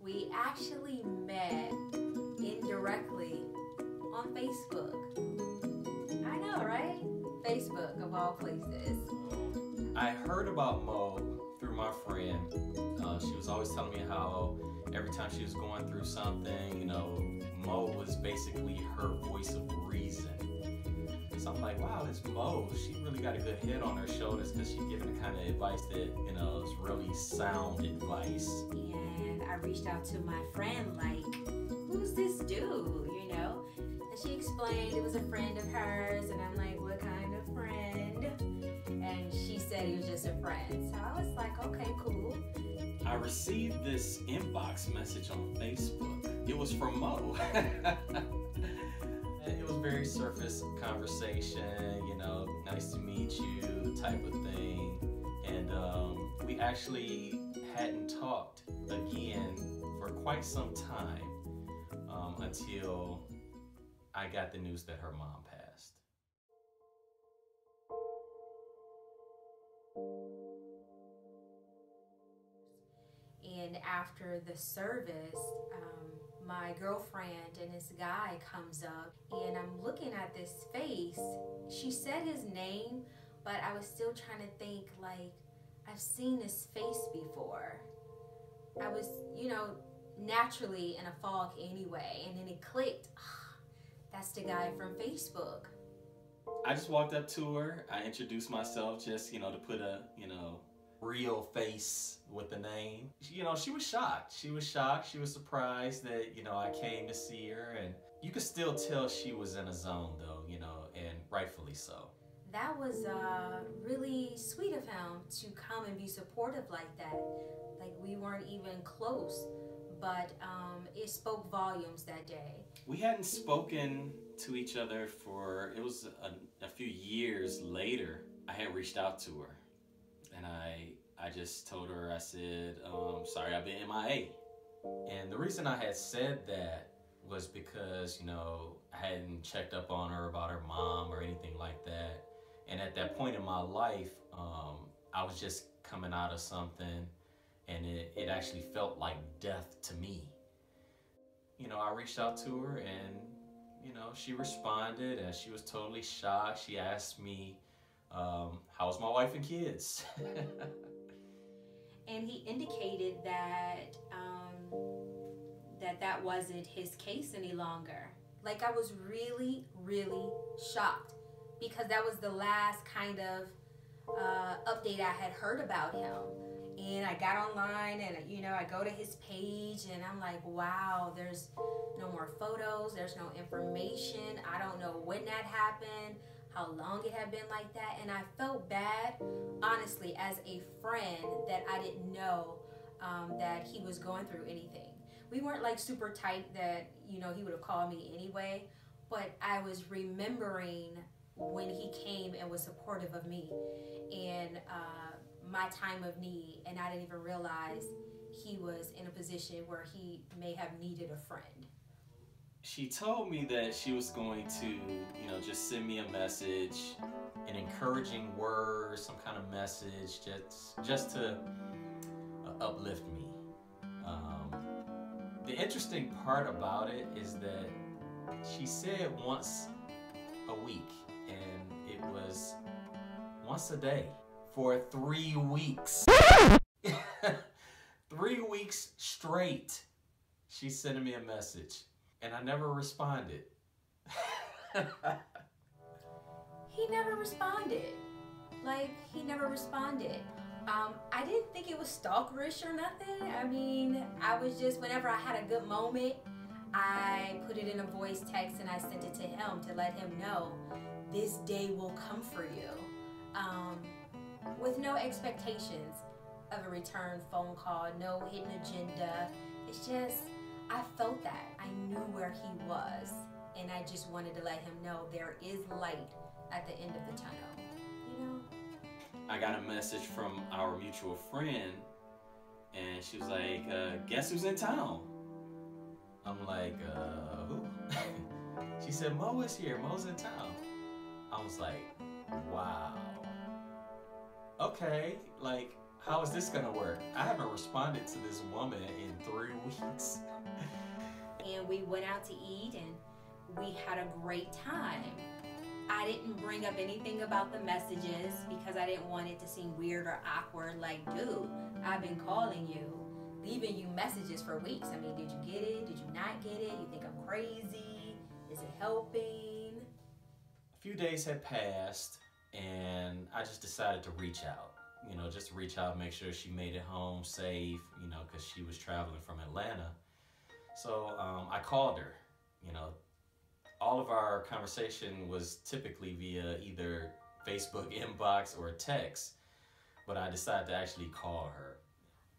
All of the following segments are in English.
We actually met indirectly on Facebook. I know, right? Facebook, of all places. I heard about Mo through my friend. She was always telling me how every time she was going through something, you know, Mo was basically her voice of reason. So I'm like, wow, this Mo, she really got a good head on her shoulders because she's giving the kind of advice that, you know, is really sound advice. And I reached out to my friend, like, who's this dude, you know? And she explained it was a friend of hers, and I'm like, what kind of friend? And she said he was just a friend. So I was like, okay, cool. I received this inbox message on Facebook. It was from Mo. It was very surface conversation, you know, nice to meet you type of thing. And we actually hadn't talked again for quite some time until I got the news that her mom passed. And after the service, my girlfriend and this guy comes up, and I'm looking at this face. She said his name, but I was still trying to think, like, I've seen this face before. I was, you know, naturally in a fog anyway, and then it clicked. That's the guy from Facebook. I just walked up to her. I introduced myself just, you know, to put a, you know, real face with the name. You know, she was shocked. She was shocked. She was surprised that, you know, I came to see her, and you could still tell she was in a zone though, you know, and rightfully so. That was really sweet of him to come and be supportive like that. Like, we weren't even close, but it spoke volumes that day. We hadn't spoken to each other for, it was a few years later. I had reached out to her, and I just told her, I said, sorry, I've been MIA. And the reason I had said that was because, you know, I hadn't checked up on her about her mom or anything like that. And at that point in my life, I was just coming out of something, and it actually felt like death to me. You know, I reached out to her, and, you know, she responded, and she was totally shocked. She asked me, how's my wife and kids? And he indicated that that wasn't his case any longer. Like, I was really, really shocked, because that was the last kind of update I had heard about him. And I got online, and, you know, I go to his page, and I'm like, wow, there's no more photos, there's no information. I don't know when that happened, how long it had been like that. And I felt bad, honestly, as a friend, that I didn't know that he was going through anything. We weren't like super tight that, you know, he would have called me anyway, but I was remembering when he came and was supportive of me in my time of need, and I didn't even realize he was in a position where he may have needed a friend. She told me that she was going to, you know, just send me a message, an encouraging word, some kind of message, just to uplift me. The interesting part about it is that she said once a week, and it was once a day for 3 weeks. 3 weeks straight, she's sending me a message, and I never responded. He never responded. Like, he never responded. I didn't think it was stalkerish or nothing. I mean, I was just, whenever I had a good moment, I put it in a voice text and I sent it to him to let him know this day will come for you. With no expectations of a return phone call, no hidden agenda. It's just, I felt that. I knew where he was, and I just wanted to let him know there is light at the end of the tunnel, you know? I got a message from our mutual friend, and she was like, guess who's in town? I'm like, who? She said, Mo is here, Mo's in town. I was like, wow. Okay, like, how is this gonna work? I haven't responded to this woman in 3 weeks. And we went out to eat and we had a great time. I didn't bring up anything about the messages because I didn't want it to seem weird or awkward. Like, dude, I've been calling you, leaving you messages for weeks. I mean, did you get it? Did you not get it? You think I'm crazy? Is it helping? A few days had passed and I just decided to reach out. You know, just to reach out, make sure she made it home safe, you know, because she was traveling from Atlanta. So I called her, you know. All of our conversation was typically via either Facebook inbox or text, but I decided to actually call her.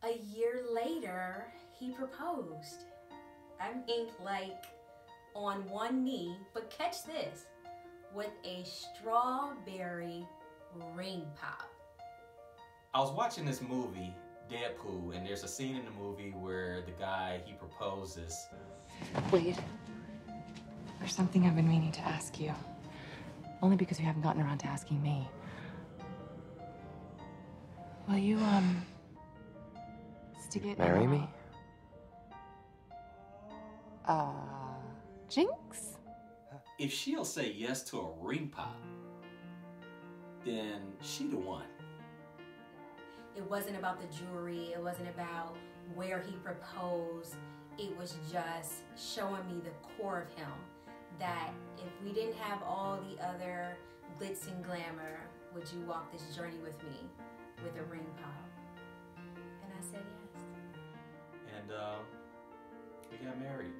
A year later, he proposed. I mean, like, on one knee, but catch this, with a strawberry ring pop. I was watching this movie, Deadpool, and there's a scene in the movie where the guy, he proposes. Wait. There's something I've been meaning to ask you. Only because you haven't gotten around to asking me. Will you, stick it Marry in me? Jinx? If she'll say yes to a ring pop, then she the one. It wasn't about the jewelry. It wasn't about where he proposed. It was just showing me the core of him. That if we didn't have all the other glitz and glamour, would you walk this journey with me with a ring pop? And I said yes. And we got married.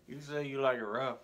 You say you like it rough.